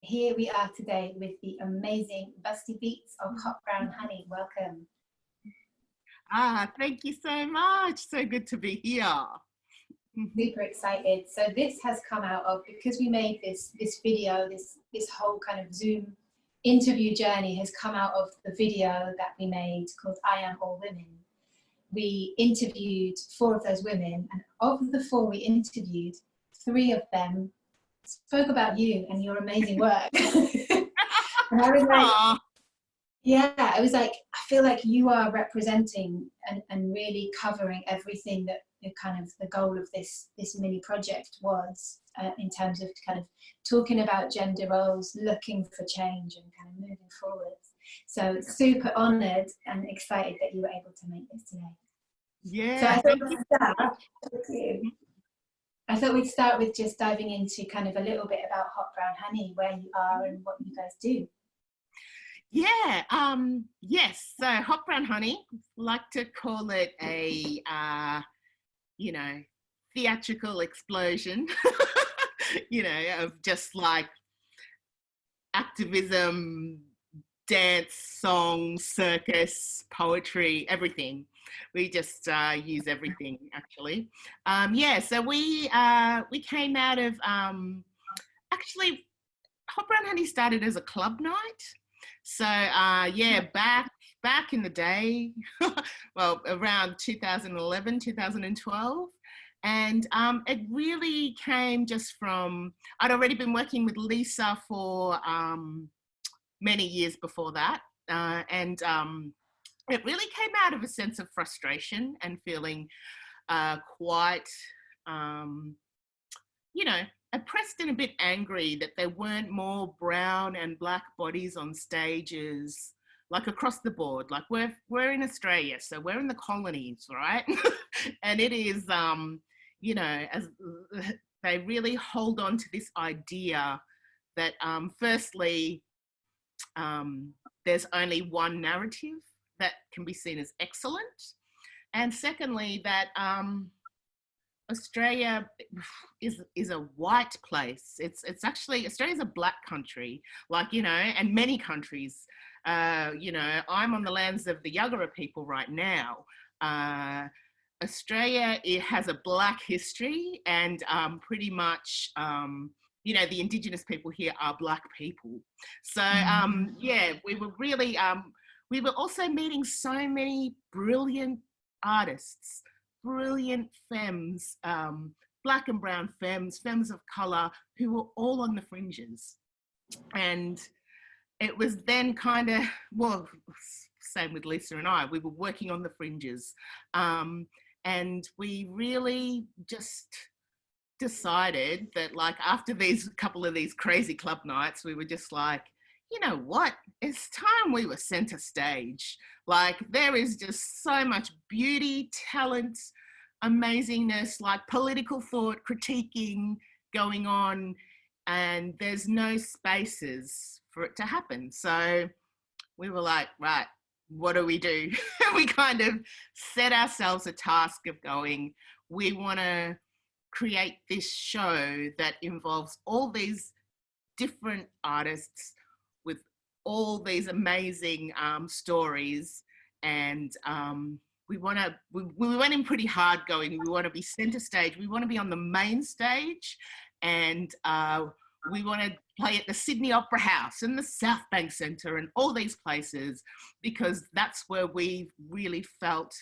here we are today with the amazing Busty Beatz of Hot Brown Honey. Welcome. Thank you so much. So good to be here. Super excited. So this has come out of, because we made this video, this whole kind of Zoom interview journey has come out of the video that we made called I Am All Women. We interviewed 4 of those women, and of the 4 we interviewed, 3 of them spoke about you and your amazing work. And I was like, yeah, I was like, I feel like you are representing and really covering everything that kind of the goal of this mini project was, in terms of kind of talking about gender roles, looking for change and kind of moving forward. So super honoured and excited that you were able to make this today. Yeah. So I thought we'd start with just diving into kind of a little bit about Hot Brown Honey, where you are and what you guys do. Yeah. Yes. So Hot Brown Honey, like to call it a, theatrical explosion, of just like activism, dance, song, circus, poetry, everything. We just use everything, actually. So we came out of, actually, Hot Brown Honey started as a club night. So back in the day, well, around 2011, 2012. And it really came just from, I'd already been working with Lisa for many years before that. It really came out of a sense of frustration and feeling quite, oppressed and a bit angry that there weren't more brown and black bodies on stages, like across the board. Like we're in Australia, so we're in the colonies, right? And it is, as they really hold on to this idea that firstly, there's only one narrative that can be seen as excellent. And secondly, that Australia is a white place. It's actually, Australia's a black country, and many countries, I'm on the lands of the Yuggera people right now. Australia, it has a black history, and pretty much, the Indigenous people here are black people. So we were really, we were also meeting so many brilliant artists, brilliant femmes, black and brown femmes of colour, who were all on the fringes. And it was then kind of, well, same with Lisa and I, we were working on the fringes. And we really just decided that, like, after these couple of these crazy club nights, we were just like, you know what, it's time we were centre stage. Like, there is just so much beauty, talent, amazingness, like political thought, critiquing going on, and there's no spaces for it to happen. So we were like, right, what do? We kind of set ourselves a task of going, we want to create this show that involves all these different artists with all these amazing stories, and we went in pretty hard going, we want to be centre stage, we want to be on the main stage, and we want to play at the Sydney Opera House and the South Bank Centre and all these places, because that's where we really felt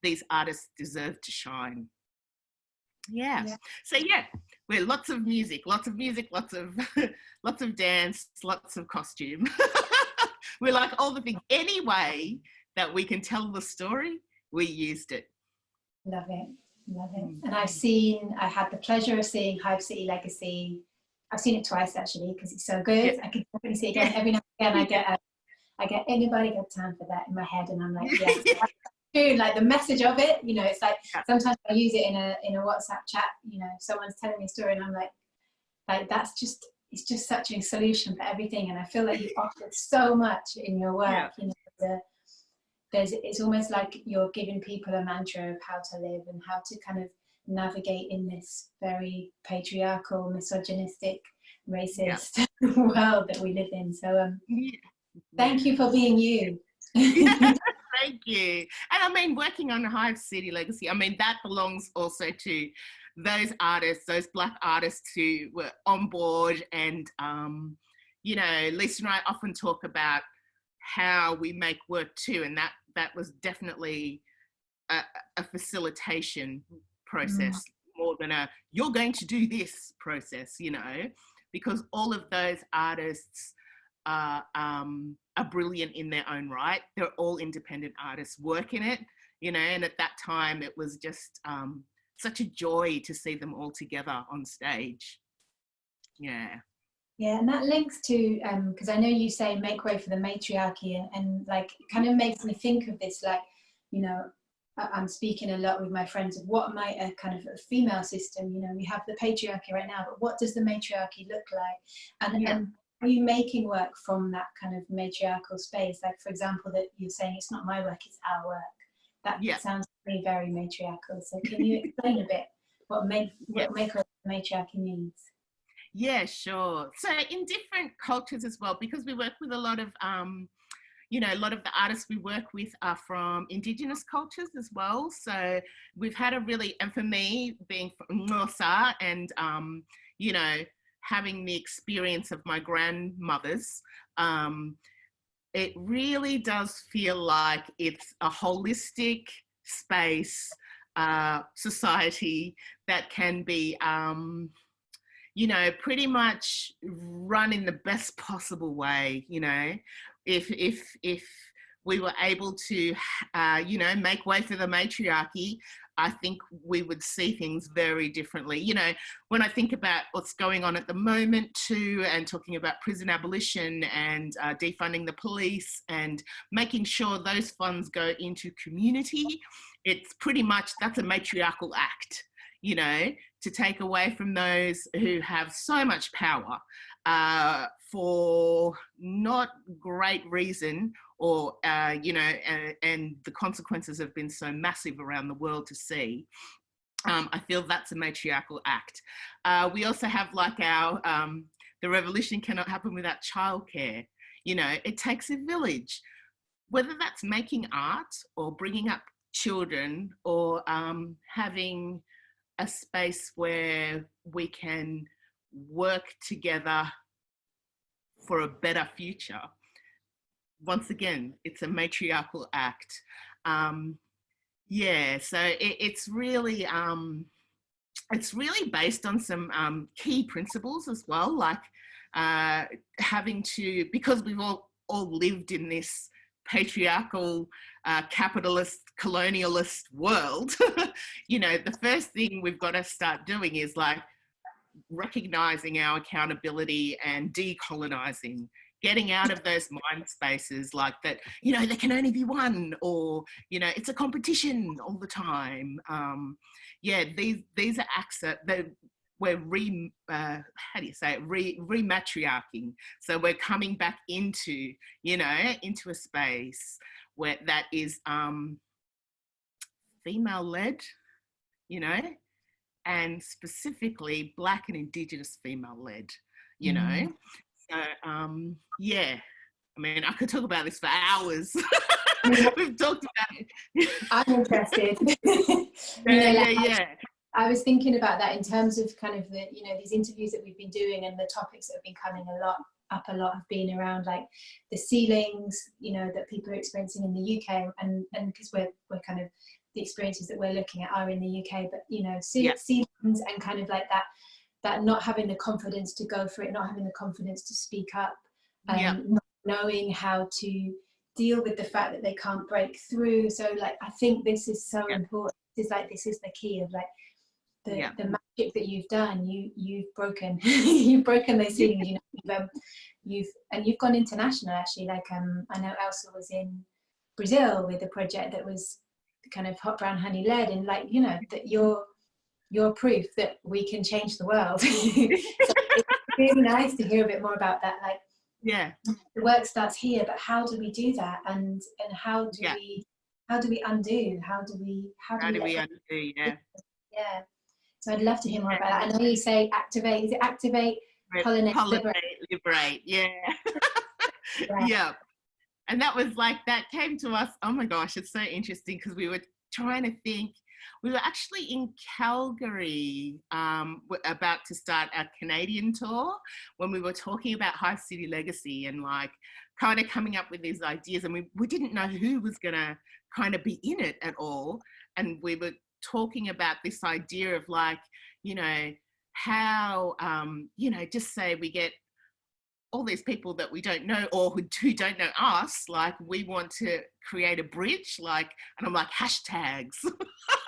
these artists deserved to shine. So we're lots of music, lots of lots of dance, lots of costume. We're like all the things. Any way that we can tell the story, we used it. Love it. And I had the pleasure of seeing Hive City Legacy. I've seen it twice actually, because it's so good. I could definitely see it again. Every now and again I get Anybody Got Time for That in my head, and I'm like, yes. Like the message of it, it's like sometimes I use it in a WhatsApp chat, someone's telling me a story and I'm like it's just such a solution for everything. And I feel like you offer so much in your work. It's almost like you're giving people a mantra of how to live and how to kind of navigate in this very patriarchal, misogynistic racist world that we live in. So Yeah. thank you for being you. Thank you. And I mean, working on Hive City Legacy, I mean, that belongs also to those artists, those Black artists who were on board. And, you know, Lisa and I often talk about how we make work too. And that was definitely a facilitation process more than a, you're going to do this process, you know, because all of those artists are brilliant in their own right. They're all independent artists working it, you know, and at that time it was just such a joy to see them all together on stage. Yeah. Yeah, and that links to, because I know you say make way for the matriarchy, and like it kind of makes me think of this, like, you know, I'm speaking a lot with my friends of what might a kind of a female system, you know, we have the patriarchy right now, but what does the matriarchy look like? And are you making work from that kind of matriarchal space? Like, for example, that you're saying it's not my work, it's our work. That sounds very, very matriarchal. So can you explain a bit what make way for the matriarchy means? Yeah, sure. So in different cultures as well, because we work with a lot of, you know, a lot of the artists we work with are from Indigenous cultures as well. So we've had a really, and for me, being from Norsa and, you know, having the experience of my grandmothers, it really does feel like it's a holistic space, society that can be, you know, pretty much run in the best possible way, you know, if we were able to, you know, make way for the matriarchy, I think we would see things very differently. You know, when I think about what's going on at the moment too, and talking about prison abolition and defunding the police and making sure those funds go into community, it's pretty much, that's a matriarchal act, you know, to take away from those who have so much power for not great reason, or, you know, and the consequences have been so massive around the world to see. I feel that's a matriarchal act. We also have like our, the revolution cannot happen without childcare. You know, it takes a village, whether that's making art or bringing up children or having a space where we can work together for a better future. Once again, it's a matriarchal act. Yeah, so it's really based on some key principles as well, like having to, because we've all lived in this patriarchal, capitalist, colonialist world, you know, the first thing we've got to start doing is like recognizing our accountability and decolonizing, getting out of those mind spaces like that, you know, there can only be one, or, you know, it's a competition all the time. Yeah, these are acts that we're rematriarching. So we're coming back into, you know, into a space where that is female-led, you know, and specifically Black and Indigenous female-led, you know. So, yeah, I mean, I could talk about this for hours. We've talked about it. I'm interested. Yeah. I was thinking about that in terms of kind of the, you know, these interviews that we've been doing, and the topics that have been coming up a lot have been around like the ceilings, you know, that people are experiencing in the UK, and because we're kind of, the experiences that we're looking at are in the UK, but, you know, ceilings and kind of like that not having the confidence to go for it, not having the confidence to speak up, not knowing how to deal with the fact that they can't break through. So like, I think this is so important. It's like, this is the key of like the magic that you've done. You've broken you've broken those ceilings, you know. You've gone international actually. Like I know Elsa was in Brazil with a project that was kind of Hot Brown Honey led, and like, you know, that you're proof that we can change the world. So it's really nice to hear a bit more about that. Like, the work starts here, but how do we do that? And how do we undo? How do we undo? Yeah. So I'd love to hear more about that. I know you say activate. Is it activate pollinate, liberate. Pollinate, liberate, yeah. Yeah. Yeah. And that was like, that came to us, oh my gosh, it's so interesting because we were trying to think, we were actually in Calgary about to start our Canadian tour when we were talking about High City Legacy and like kind of coming up with these ideas, and we didn't know who was going to kind of be in it at all. And we were talking about this idea of like, you know, how, you know, just say we get all these people that we don't know or who don't know us, like we want to create a bridge, like, and I'm like, hashtags.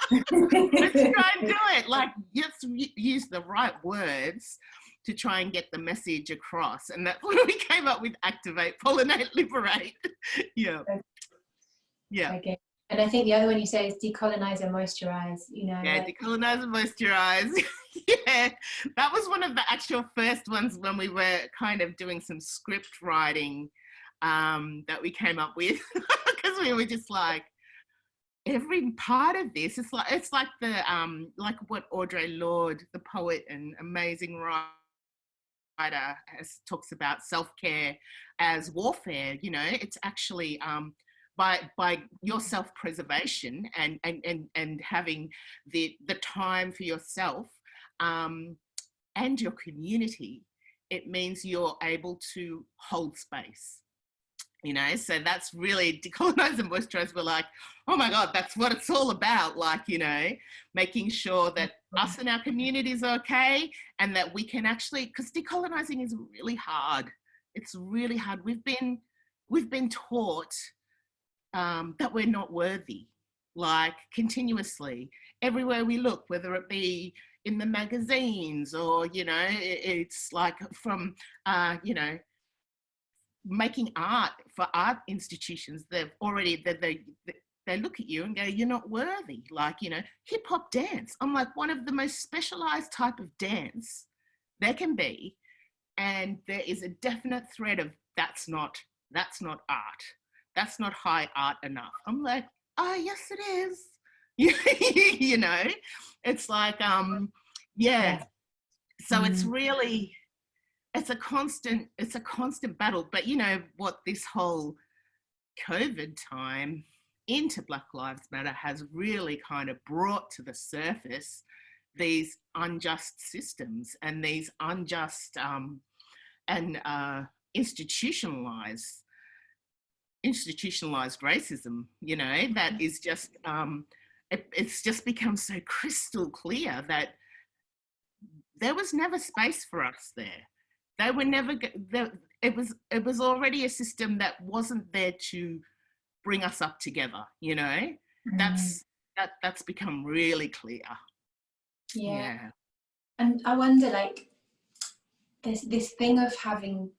Let's try and do it. Like, let's use the right words to try and get the message across. And that's when we came up with activate, pollinate, liberate. Yeah. Yeah. Okay. And I think the other one you say is decolonize and moisturize, you know. Yeah, like, decolonize and moisturize. Yeah, that was one of the actual first ones when we were kind of doing some script writing that we came up with, because we were just like, every part of this, it's like the like what Audre Lorde, the poet and amazing writer, talks about self-care as warfare. You know, it's actually by your self-preservation and having the time for yourself and your community, it means you're able to hold space. You know, so that's really decolonize and moisturize. We're like, oh my God, that's what it's all about. Like, you know, making sure that us and our communities are okay, and that we can actually, because decolonizing is really hard. It's really hard. We've been taught that we're not worthy, like continuously, everywhere we look, whether it be in the magazines or, you know, it's like from, you know, making art for art institutions, they've already, they look at you and go, you're not worthy. Like, you know, hip hop dance, I'm like, one of the most specialized type of dance there can be. And there is a definite thread of that's not art. That's not high art enough. I'm like, oh, yes, it is. You know, it's like, yeah. So it's really, it's a constant battle. But you know what, this whole COVID time into Black Lives Matter has really kind of brought to the surface these unjust systems and these unjust and institutionalized racism, you know, that is just, it's just become so crystal clear that there was never space for us there. They were never, it was already a system that wasn't there to bring us up together, you know. That's become really clear. Yeah. And I wonder, like, this thing of having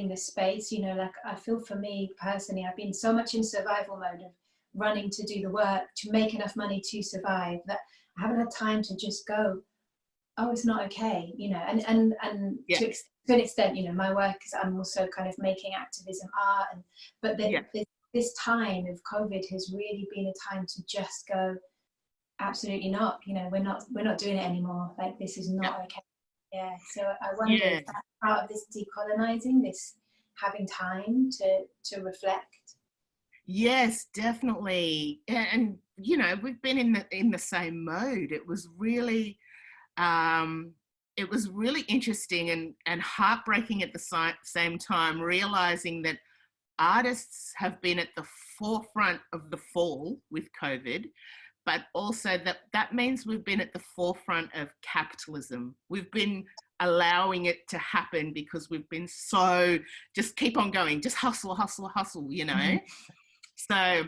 the space, you know, like I feel for me personally, I've been so much in survival mode of running to do the work to make enough money to survive that I haven't had time to just go, oh, it's not okay, you know. And to an extent, you know, my work is, I'm also kind of making activism art, but this time of COVID has really been a time to just go, absolutely not, you know, we're not doing it anymore, like this is not okay. Yeah, so I wonder if that's part of this decolonizing, this having time to reflect. Yes, definitely. And you know, we've been in the same mode. It was really interesting and heartbreaking at the same time, realizing that artists have been at the forefront of the fall with COVID, but also that means we've been at the forefront of capitalism. We've been allowing it to happen because we've been so, just keep on going, just hustle, you know. So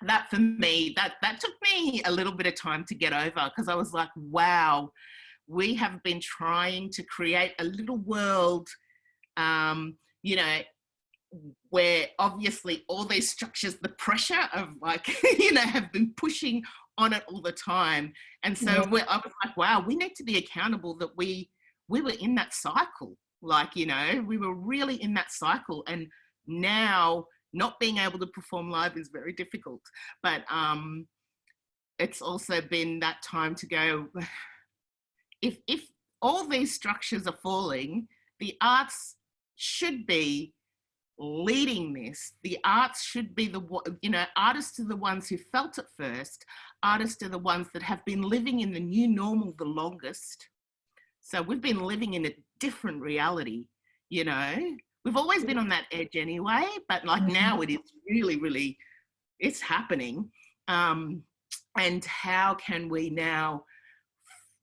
that for me, that took me a little bit of time to get over, because I was like, wow, we have been trying to create a little world, you know, where obviously all these structures, the pressure of like, you know, have been pushing on it all the time. And so I was like, wow, we need to be accountable that we were in that cycle. Like, you know, we were really in that cycle. And now not being able to perform live is very difficult. But it's also been that time to go, if all these structures are falling the arts should be leading this. The arts should be artists are the ones who felt it first. Artists are the ones that have been living in the new normal the longest. So we've been living in a different reality, you know. We've always been on that edge anyway, but like now it is really, really, it's happening. And how can we now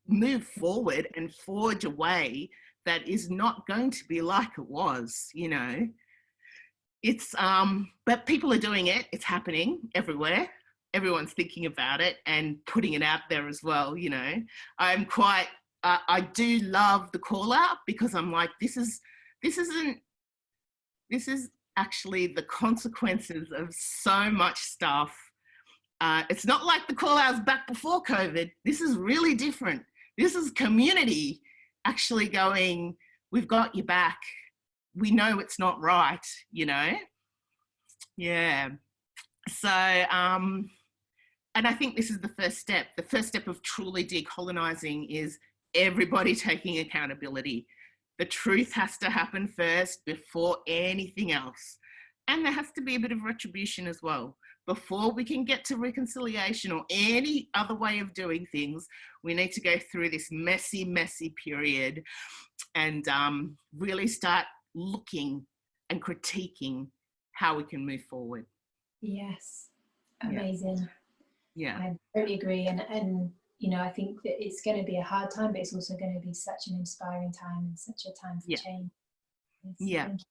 move forward and forge a way that is not going to be like it was, you know? It's, but people are doing it. It's happening everywhere. Everyone's thinking about it and putting it out there as well, you know. I'm quite, I do love the call out, because I'm like, this is actually the consequences of so much stuff. It's not like the call outs back before COVID. This is really different. This is community actually going, we've got your back. We know it's not right, you know? Yeah. So, and I think this is the first step. The first step of truly decolonizing is everybody taking accountability. The truth has to happen first before anything else. And there has to be a bit of retribution as well. Before we can get to reconciliation or any other way of doing things, we need to go through this messy, messy period and really start looking and critiquing how we can move forward. Yes, amazing. Yeah, I totally agree. And you know, I think that it's going to be a hard time, but it's also going to be such an inspiring time and such a time for change. Yes, yeah. thank you.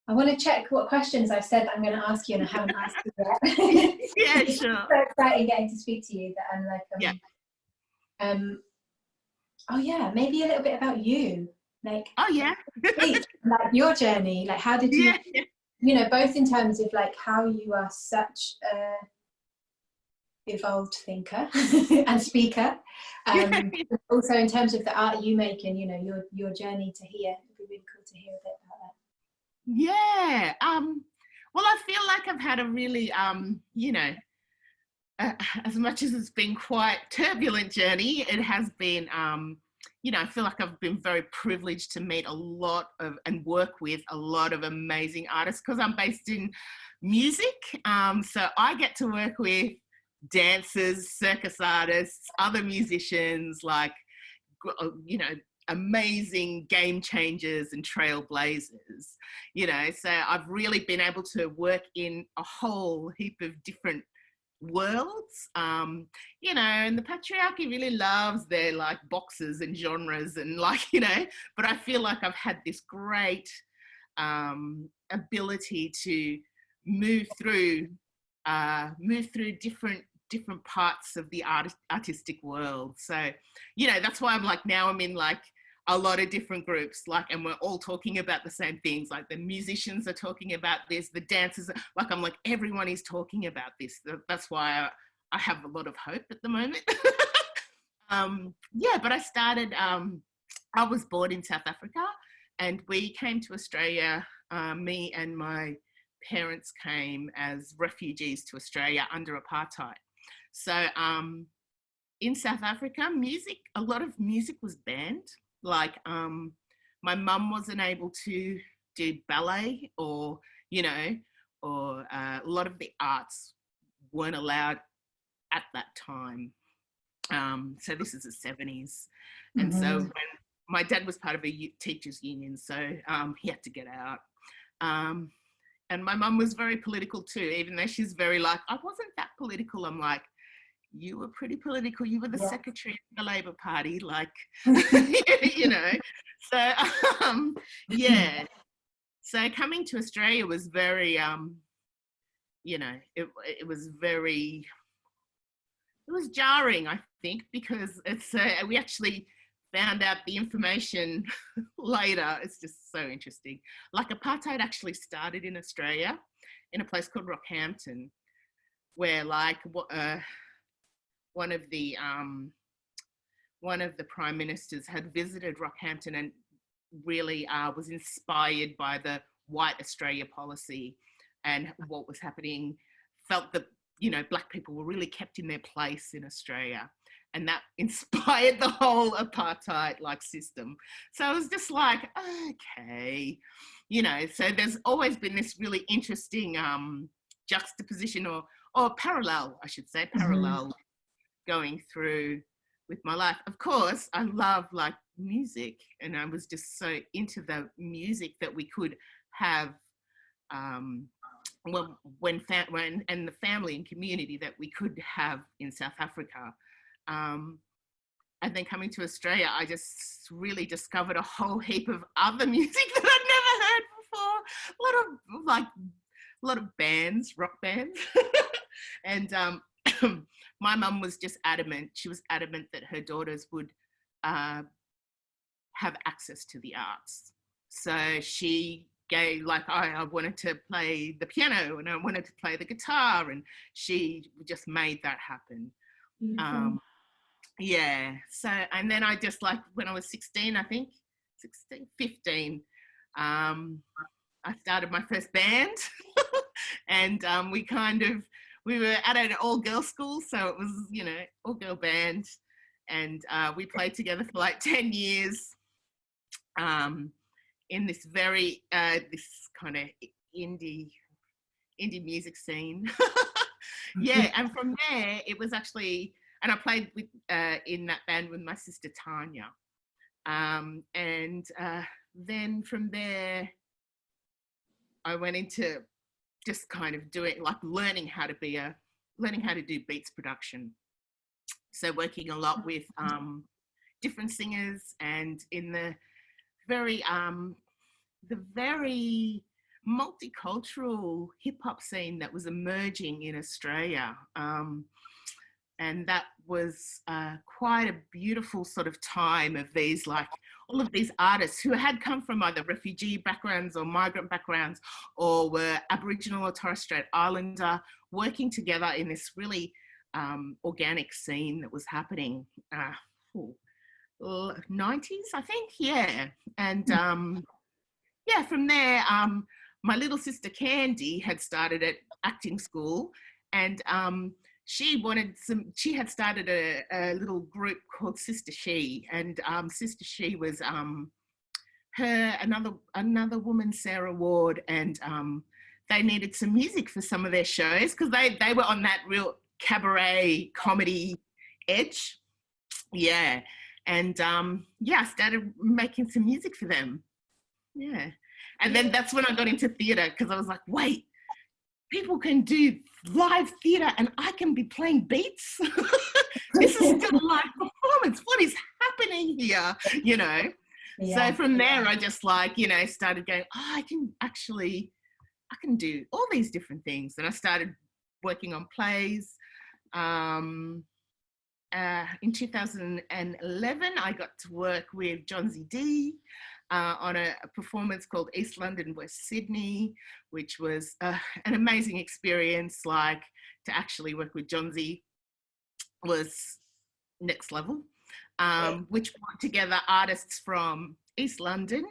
I want to check what questions I've said that I'm going to ask you and I haven't asked you yet. Yeah, it's sure. so exciting getting to speak to you that I'm like, oh yeah, maybe a little bit about you. Like, oh yeah. like your journey, like how did you, you know, both in terms of like how you are such a evolved thinker and speaker, also in terms of the art you make and, you know, your journey to here. It'd be really cool to hear a bit about that. Yeah. Well, I feel like I've had a really, you know, as much as it's been quite turbulent journey, it has been, you know, I feel like I've been very privileged to meet a lot of and work with a lot of amazing artists, because I'm based in music. So I get to work with dancers, circus artists, other musicians, like, you know, amazing game changers and trailblazers, you know. So I've really been able to work in a whole heap of different worlds, you know, and the patriarchy really loves their like boxes and genres and like, you know, but I feel like I've had this great ability to move through different parts of the artistic world. So, you know, that's why I'm like, now I'm in like a lot of different groups, like, and we're all talking about the same things. Like the musicians are talking about this, the dancers, like, I'm like, everyone is talking about this. That's why I have a lot of hope at the moment. Yeah, but I started, I was born in South Africa and we came to Australia, me and my parents came as refugees to Australia under apartheid. So in South Africa, music, a lot of music was banned. Like my mum wasn't able to do ballet or, you know, or a lot of the arts weren't allowed at that time. So this is the 70s. And so when my dad was part of a teachers union, so he had to get out. And my mum was very political too, even though she's very like, I wasn't that political. I'm like, you were pretty political. You were the secretary of the Labour Party, like, you know. So, yeah. So coming to Australia was very, you know, it was very, it was jarring, I think, because it's, we actually found out the information later. It's just so interesting. Like apartheid actually started in Australia in a place called Rockhampton, where like one of the prime ministers had visited Rockhampton and really was inspired by the white Australia policy and what was happening, felt that, you know, black people were really kept in their place in Australia. and that inspired the whole apartheid like system. So it was just like, okay, you know, so there's always been this really interesting juxtaposition or parallel, I should say, parallel going through with my life. Of course, I love like music, and I was just so into the music that we could have when and the family and community that we could have in South Africa. And then coming to Australia, I just really discovered a whole heap of other music that I'd never heard before. A lot of bands, rock bands. And my mum was just adamant. She was adamant that her daughters would have access to the arts. So she gave, like, I wanted to play the piano and I wanted to play the guitar, and she just made that happen. Yeah. So, and then I just, like, when I was 16, I think, 15, I started my first band. And we were at an all-girls school, so it was, you know, all-girl band. And we played together for like 10 years in this very, this kind of indie music scene. Yeah, and from there, it was actually, and I played with in that band with my sister Tanya. And then from there, I went into just kind of doing, like, learning how to do beats production. So working a lot with different singers, and in the very multicultural hip hop scene that was emerging in Australia. And that was quite a beautiful sort of time of these, like, all of these artists who had come from either refugee backgrounds or migrant backgrounds, or were Aboriginal or Torres Strait Islander, working together in this really organic scene that was happening. 90s, I think, yeah. And yeah, from there, my little sister Candy had started at acting school, and she had started a little group called Sister She, and Sister She was another woman, Sarah Ward, and they needed some music for some of their shows because they were on that real cabaret comedy edge. Yeah. And yeah, I started making some music for them. Yeah. And then that's when I got into theatre, because I was like, wait, people can do live theatre and I can be playing beats. This is still a live performance. What is happening here? You know? Yeah. So from there, I just, like, you know, started going, I can do all these different things. And I started working on plays. In 2011, I got to work with John Z. D on a performance called East London, West Sydney, which was an amazing experience. Like, to actually work with John Z was next level, which brought together artists from East London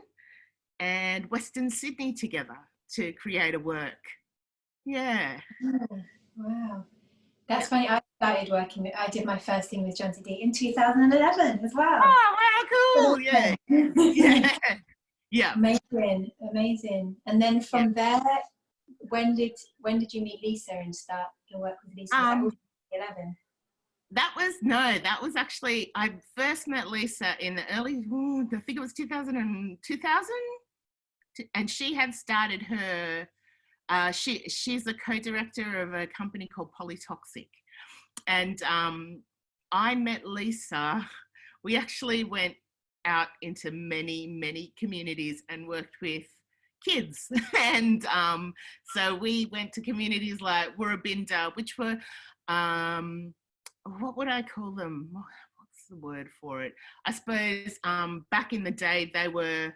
and Western Sydney together to create a work. Yeah. Oh, wow. That's funny. I did my first thing with John Z. D in 2011 as well. Oh, wow, cool. Yeah. Yeah. Yeah. Amazing. And then from there, when did you meet Lisa and start your work with Lisa? Was that 2011? That was actually, I first met Lisa in the early, I think it was 2000, and she had started her, she's a co-director of a company called Polytoxic. And I met Lisa. We actually went out into many communities and worked with kids. And so we went to communities like Woorabinda, which were, what would I call them? What's the word for it? I suppose back in the day, they were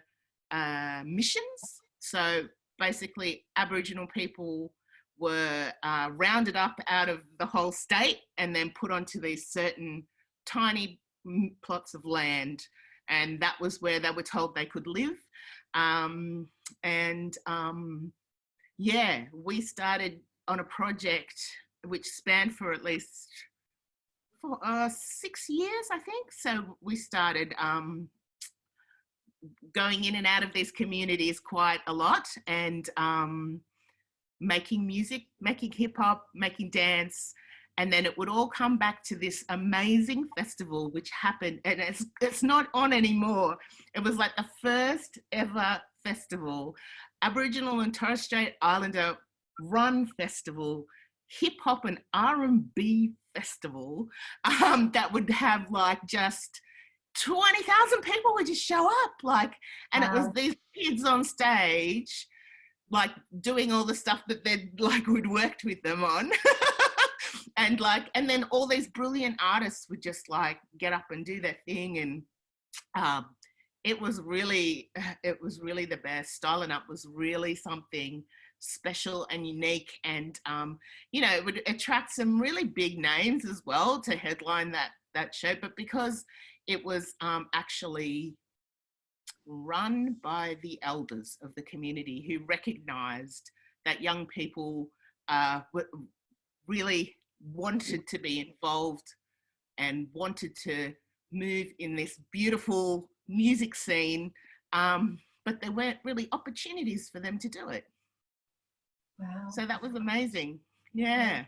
missions. So basically, Aboriginal people were rounded up out of the whole state and then put onto these certain tiny plots of land. And that was where they were told they could live. Yeah, we started on a project which spanned for at least for 6 years, I think. So we started going in and out of these communities quite a lot, and making music, making hip hop, making dance. And then it would all come back to this amazing festival which happened, and it's not on anymore. It was like the first ever festival, Aboriginal and Torres Strait Islander run festival, hip hop and R&B festival, that would have like just 20,000 people would just show up, like, and It was these kids on stage, like doing all the stuff that they'd like we'd worked with them on. and then all these brilliant artists would just like get up and do their thing. And it was really the best. Styling Up was really something special and unique, and it would attract some really big names as well to headline that show. But because it was actually run by the elders of the community who recognised that young people really wanted to be involved and wanted to move in this beautiful music scene, but there weren't really opportunities for them to do it. Wow. So that was amazing. Yeah.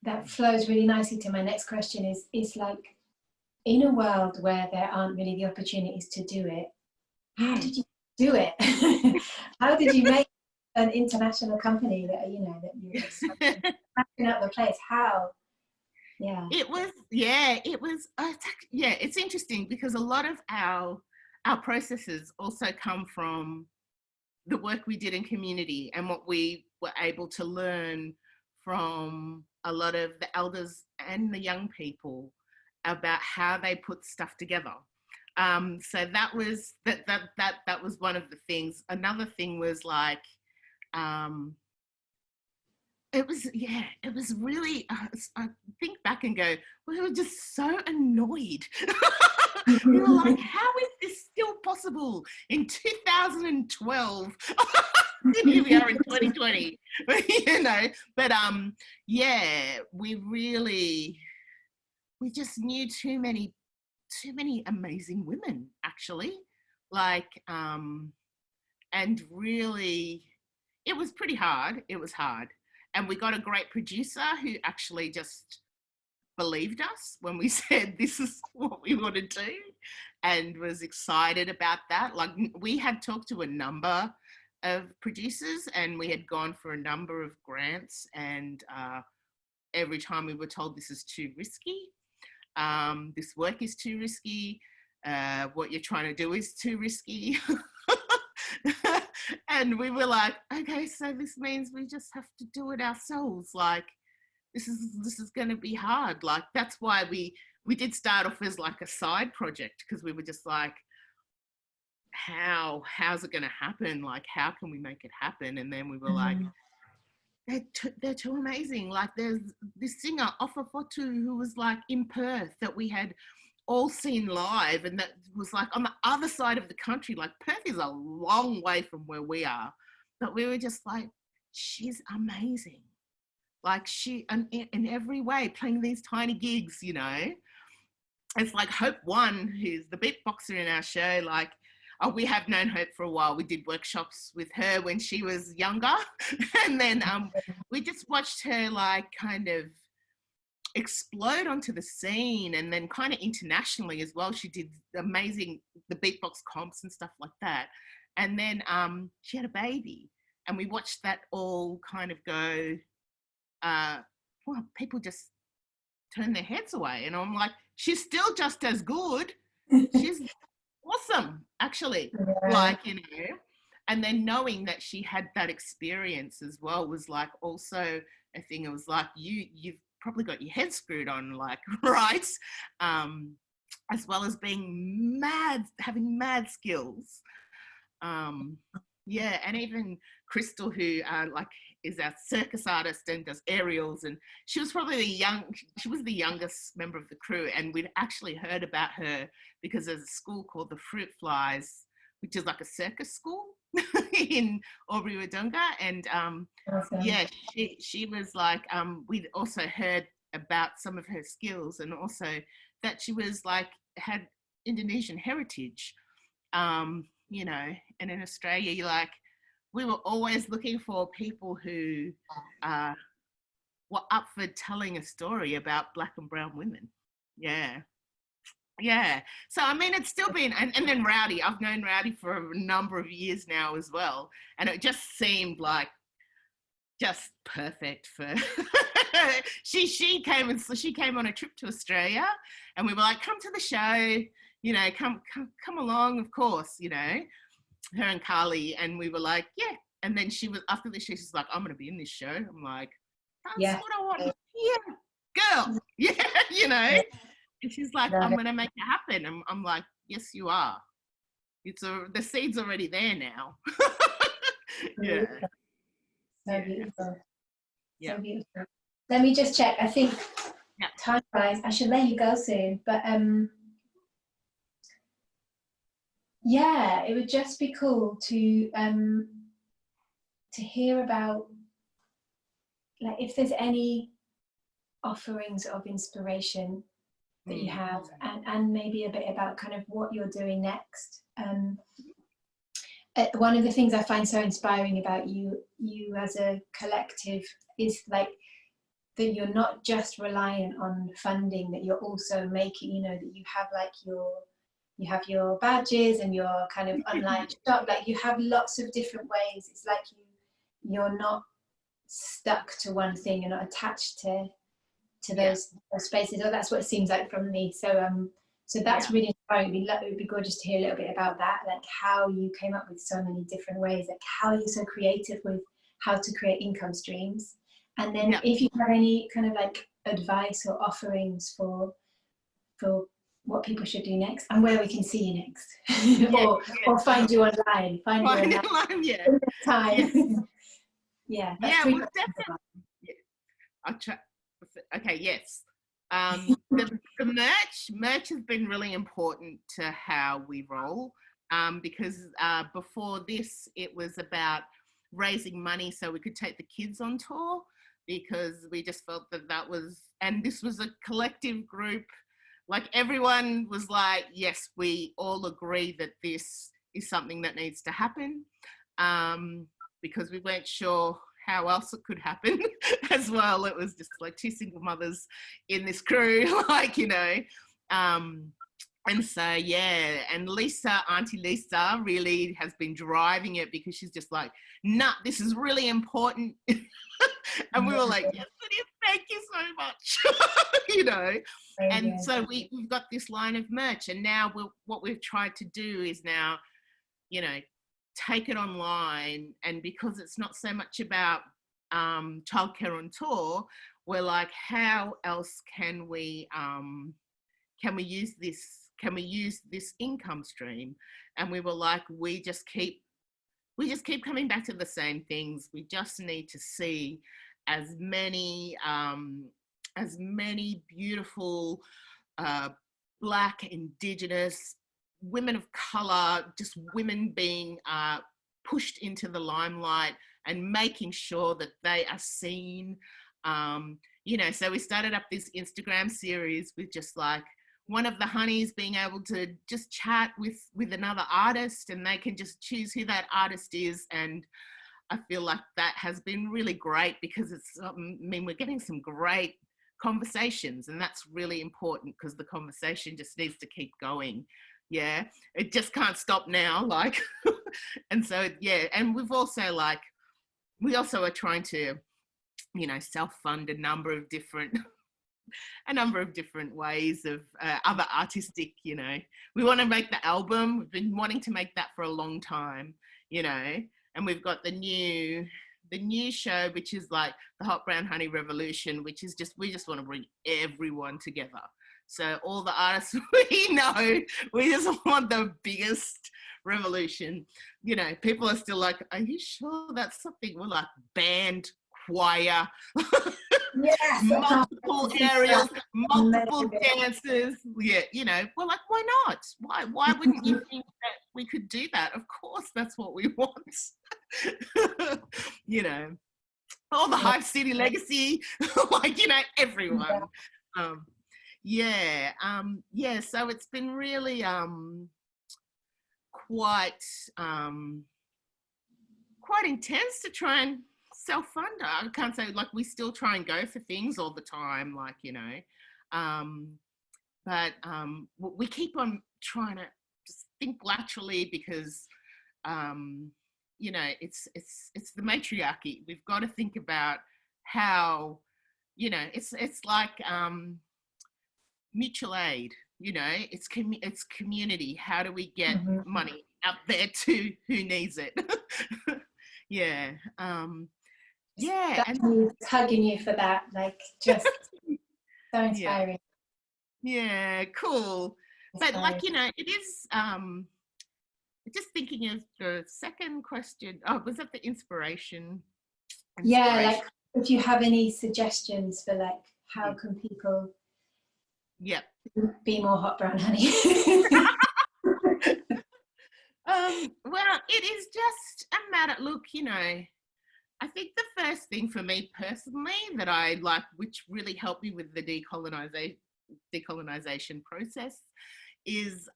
That flows really nicely to my next question is like, in a world where there aren't really the opportunities to do it, how did you do it? How did you make an international company that you're backing up the place? How? Yeah. It's interesting because a lot of our processes also come from the work we did in community and what we were able to learn from a lot of the elders and the young people about how they put stuff together. So that was that was one of the things. Another thing was like, it was really, I think back and go, we were just so annoyed. We were like, how is this still possible in 2012? Here we are in 2020, but we just knew too many amazing women, actually, like, and really, it was pretty hard. It was hard. And we got a great producer who actually just believed us when we said this is what we want to do, and was excited about that. Like, we had talked to a number of producers and we had gone for a number of grants, and every time we were told this is too risky, this work is too risky, what you're trying to do is too risky. And we were like, okay, so this means we just have to do it ourselves. Like, this is going to be hard. Like, that's why we did start off as like a side project, because we were just like, how's it going to happen? Like, how can we make it happen? And then we were like, they're too amazing. Like, there's this singer, Offa Fotu, who was like in Perth, that we had all seen live, and that was like on the other side of the country. Like, Perth is a long way from where we are, but we were just like, she's amazing. Like, she, in every way, playing these tiny gigs, It's like Hope One, who's the beatboxer in our show. Like, we have known Hope for a while. We did workshops with her when she was younger. And then we just watched her like kind of explode onto the scene, and then kind of internationally as well. She did the beatbox comps and stuff like that. And then she had a baby, and we watched that all kind of go, well, people just turn their heads away. And I'm like, she's still just as good. She's awesome, actually. Yeah. Like, and then knowing that she had that experience as well was like also a thing. It was like, you've probably got your head screwed on, like, right? As well as being having mad skills. Yeah, and even Crystal, who like is our circus artist and does aerials, and she was probably the youngest member of the crew, and we'd actually heard about her because there's a school called the Fruit Flies, which is like a circus school in Albury Wodonga, and awesome. Yeah, she was like, we'd also heard about some of her skills, and also that she was like had Indonesian heritage, you know. And in Australia, you're like, we were always looking for people who were up for telling a story about Black and brown women. Yeah. Yeah. So, I mean, it's still been, and then Rowdy, I've known Rowdy for a number of years now as well. And it just seemed like just perfect for, she came on a trip to Australia, and we were like, come to the show, you know, come along, of course, you know, her and Carly. And we were like, yeah. And then she was, after the show, she's like, I'm going to be in this show. I'm like, that's what I want. Yeah, girl. Yeah, you know. And she's like, I'm going to make it happen. I'm like, yes, you are. The seed's already there now. Yeah. So beautiful. Yeah. So beautiful. Let me just check. I think time-wise, I should let you go soon. But yeah, it would just be cool to hear about, like, if there's any offerings of inspiration that you have, and maybe a bit about kind of what you're doing next. One of the things I find so inspiring about you as a collective is like that you're not just reliant on funding, that you're also making, you know, that you have like you have your badges and your kind of online shop, like you have lots of different ways. It's like you're not stuck to one thing, you're not attached to those spaces, or that's what it seems like from me. So that's really inspiring. It would be gorgeous to hear a little bit about that, like how you came up with so many different ways, like how you're so creative with how to create income streams. And then if you have any kind of like advice or offerings for what people should do next, and where we can see you next, or find you online, find you online, time. Yeah, well, definitely. I'll try. Okay, yes. The merch has been really important to how we roll, because before this, it was about raising money so we could take the kids on tour, because we just felt that was, and this was a collective group. Like everyone was like, yes, we all agree that this is something that needs to happen, because we weren't sure how else it could happen as well. It was just like two single mothers in this crew, like, you know. And so, yeah, and Lisa, Auntie Lisa really has been driving it, because she's just like, nah, this is really important. And we were like, yes, it is, thank you so much, you know. And so we've got this line of merch, and now what we've tried to do is now, you know, take it online. And because it's not so much about childcare on tour, we're like, how else can we use this income stream? And we were like, we just keep coming back to the same things. We just need to see as many beautiful Black, Indigenous, women of colour, just women being pushed into the limelight and making sure that they are seen. You know, so we started up this Instagram series with just like one of the honeys being able to just chat with another artist, and they can just choose who that artist is. And I feel like that has been really great, because it's, I mean, we're getting some great conversations, and that's really important, because the conversation just needs to keep going. Yeah, it just can't stop now, like. And so, yeah, and we also are trying to, you know, self-fund a number of different ways of other artistic, you know. We want to make the album. We've been wanting to make that for a long time, you know. And we've got the new show, which is like the Hot Brown Honey Revolution, which is just, we just want to bring everyone together. So all the artists we know, we just want the biggest revolution. You know, people are still like, are you sure that's something? We're like, band, choir, yes, multiple areas, multiple dances. Yeah, you know, we're like, why not? Why wouldn't you think that we could do that? Of course, that's what we want. You know. all the Yeah. Hive City legacy, like, you know, everyone. Um, yeah, yeah. So it's been really quite quite intense to try and self-fund. I can't say, like, we still try and go for things all the time, like, you know, but we keep on trying to just think laterally because you know, it's the matriarchy. We've got to think about how, you know, it's like mutual aid. You know, it's community. How do we get money out there to who needs it? Yeah, yeah, That's me hugging you for that. Like, just so inspiring. Yeah, cool. But like, you know, it is just thinking of the second question. Oh, was that the inspiration? Yeah, like if you have any suggestions for like how can people be more hot brown honey? Well, it is just a matter, look, you know, I think the first thing for me personally that I like, which really helped me with the decolonization process, is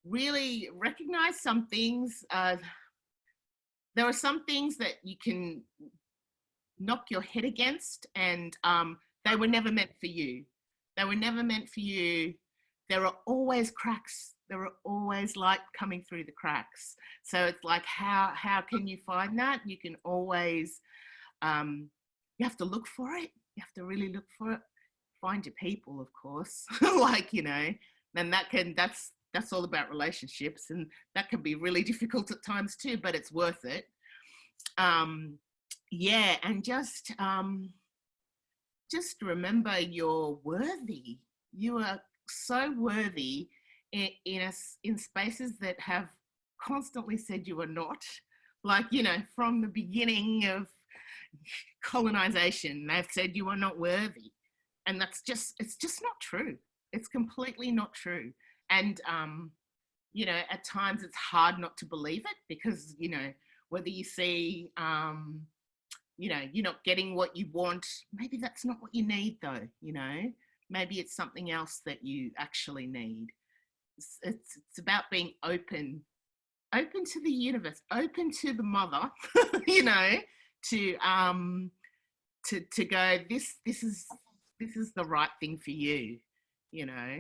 really recognize some things. There are some things that you can knock your head against, and they were never meant for you. They were never meant for you. There are always cracks. There are always light coming through the cracks. So it's like, how can you find that? You can always, you have to look for it. You have to really look for it. Find your people, of course. Like, you know, and that's all about relationships, and that can be really difficult at times too, but it's worth it. Yeah, and just remember you're worthy. You are so worthy in spaces that have constantly said you are not. Like, you know, from the beginning of colonization, they've said you are not worthy. And it's just not true. It's completely not true. And, you know, at times it's hard not to believe it because, you know, whether you see, you know, you're not getting what you want, maybe that's not what you need though, you know, maybe it's something else that you actually need. It's about being open to the universe, open to the mother, you know, to go, this is the right thing for you, you know.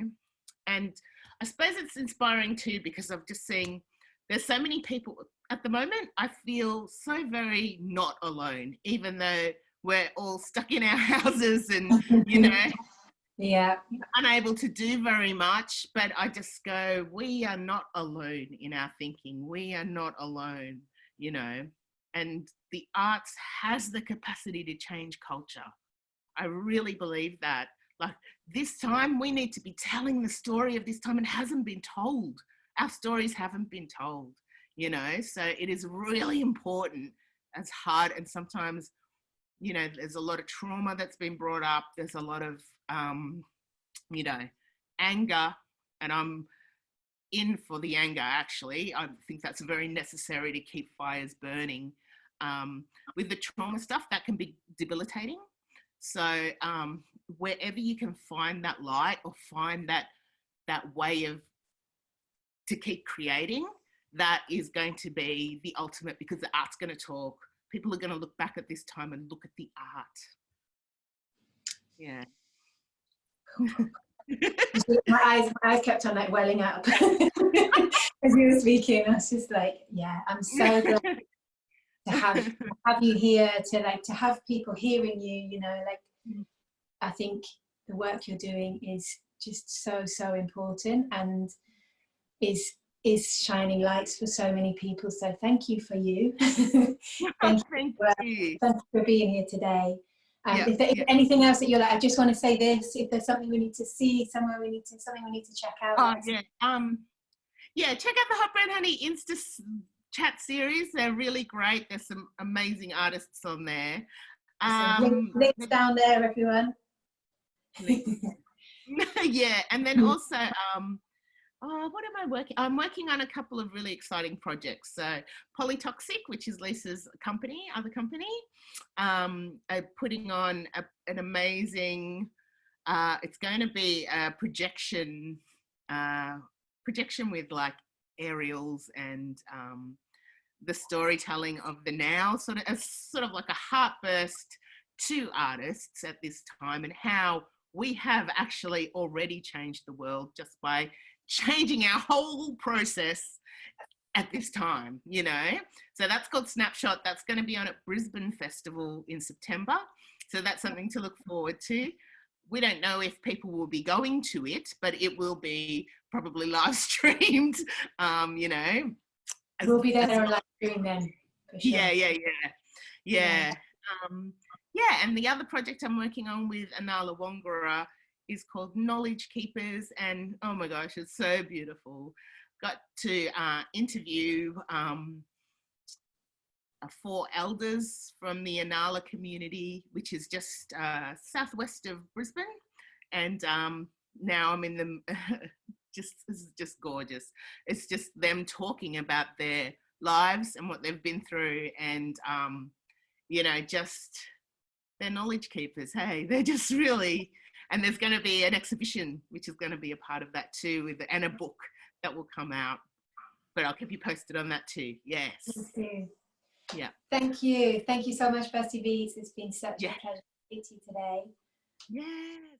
And I suppose it's inspiring too because I've just seen there's so many people at the moment. I feel so very not alone, even though we're all stuck in our houses and, you know, unable to do very much. But I just go, we are not alone in our thinking. We are not alone, you know, and the arts has the capacity to change culture. I really believe that. Like, this time we need to be telling the story of this time. It hasn't been told. Our stories haven't been told, you know, so it is really important, as hard, and sometimes, you know, there's a lot of trauma that's been brought up. There's a lot of, you know, anger, and I'm in for the anger, actually. I think that's very necessary to keep fires burning. With the trauma stuff, that can be debilitating. So wherever you can find that light or find that way of to keep creating, that is going to be the ultimate, because the art's going to talk. People are going to look back at this time and look at the art. Yeah. my eyes kept on like welling up as you were speaking. I was just like, yeah, I'm so glad to have you here, to have people hearing you, you know, like, I think the work you're doing is just so important and is shining lights for so many people. So thank you for you. Thank you for being here today. If there's anything else that you're like, I just want to say this, if there's something we need to see, something we need to check out. Yeah, check out the Hot Brown Honey Insta chat series. They're really great. There's some amazing artists on there. Links down there, everyone. Yeah, and then also Oh, what am I working? I'm working on a couple of really exciting projects. So Polytoxic, which is Lisa's other company, are putting on an amazing, it's going to be a projection with like aerials and the storytelling of the now, sort of like a heartburst to artists at this time, and how we have actually already changed the world just by changing our whole process at this time, you know. So that's called Snapshot. That's going to be on at Brisbane Festival in September. So that's something to look forward to. We don't know if people will be going to it, but it will be probably live streamed, you know. We'll be there on live stream then, for sure. Yeah. And the other project I'm working on with Anala Wongara is called Knowledge Keepers, and oh my gosh, it's so beautiful. Got to interview 4 elders from the Anala community, which is just southwest of Brisbane, and now I'm in the this is just gorgeous. It's just them talking about their lives and what they've been through, and you know, just they're knowledge keepers. Hey, they're just really. And there's going to be an exhibition, which is going to be a part of that too, and a book that will come out. But I'll keep you posted on that too. Yes. Thank you. Yeah. Thank you. Thank you so much, Busty Beatz. It's been such a pleasure to speak to you today. Yes.